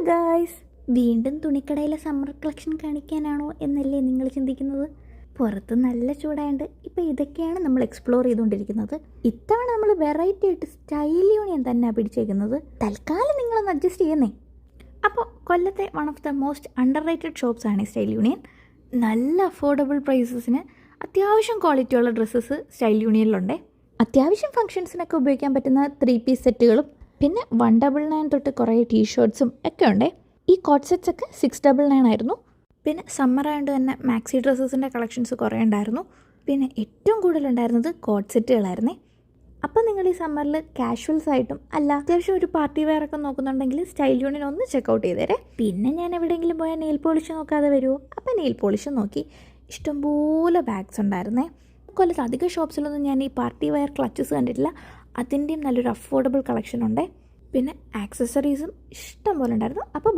Guys, വീണ്ടും തുണിക്കടയിലെ summer collection കാണിക്കാനാണോ എന്നല്ലേ നിങ്ങൾ ചിന്തിക്കുന്നത്? പുറത്ത് നല്ല ചൂടായതുകൊണ്ട് ഇപ്പോൾ ഇതൊക്കെയാണ് നമ്മൾ എക്സ്പ്ലോർ ചെയ്തുകൊണ്ടിരിക്കുന്നത്. ഇത്തവണ നമ്മൾ വെറൈറ്റി ആയിട്ട് സ്റ്റൈൽ യൂണിയൻ തന്നെ പിടിച്ചേക്കുന്നത്. തൽക്കാലം നിങ്ങളൊന്ന് അഡ്ജസ്റ്റ് ചെയ്യുന്നേ. അപ്പോൾ കൊല്ലത്തെ one of the most under rated ഷോപ്സാണ് സ്റ്റൈൽ യൂണിയൻ. നല്ല അഫോർഡബിൾ പ്രൈസസിന് അത്യാവശ്യം ക്വാളിറ്റിയുള്ള ഡ്രസ്സസ് സ്റ്റൈൽ യൂണിയനിലുണ്ട്. അത്യാവശ്യം ഫംഗ്ഷൻസിനൊക്കെ ഉപയോഗിക്കാൻ പറ്റുന്ന 3 പീസ് സെറ്റുകളും പിന്നെ 199 തൊട്ട് കുറേ ടീഷർട്ട്സും ഒക്കെ ഉണ്ട്. ഈ കോട്ട് സെറ്റ്സ് ഒക്കെ 699 ആയിരുന്നു. പിന്നെ സമ്മർ ആയതുകൊണ്ട് തന്നെ മാക്സി ഡ്രസ്സസിൻ്റെ കളക്ഷൻസ് കുറേ ഉണ്ടായിരുന്നു. പിന്നെ ഏറ്റവും കൂടുതലുണ്ടായിരുന്നത് കോട്ട് സെറ്റുകളായിരുന്നേ. അപ്പോൾ നിങ്ങൾ ഈ സമ്മറിൽ കാഷ്വൽസ് ആയിട്ടും അല്ല അത്യാവശ്യം ഒരു പാർട്ടി വെയർ ഒക്കെ നോക്കുന്നുണ്ടെങ്കിൽ സ്റ്റൈൽ യൂണിയൻ ഒന്ന് ചെക്കൗട്ട് ചെയ്തേരെ. പിന്നെ ഞാൻ എവിടെയെങ്കിലും പോയാൽ നെയിൽ പോളിഷ് നോക്കാതെ വരുമോ? അപ്പോൾ നെയിൽ പോളിഷ് നോക്കി. ഇഷ്ടംപോലെ ബാഗ്സ് ഉണ്ടായിരുന്നേ. കൊല്ലത്ത് അധികം ഷോപ്സിലൊന്നും ഞാൻ ഈ പാർട്ടി വെയർ ക്ലച്ചസ് കണ്ടിട്ടില്ല. അതിൻ്റെയും നല്ലൊരു അഫോർഡബിൾ കളക്ഷൻ ഉണ്ട്. പിന്നെ ആക്സസറീസും ഇഷ്ടം പോലെ ഉണ്ടായിരുന്നു. അപ്പോൾ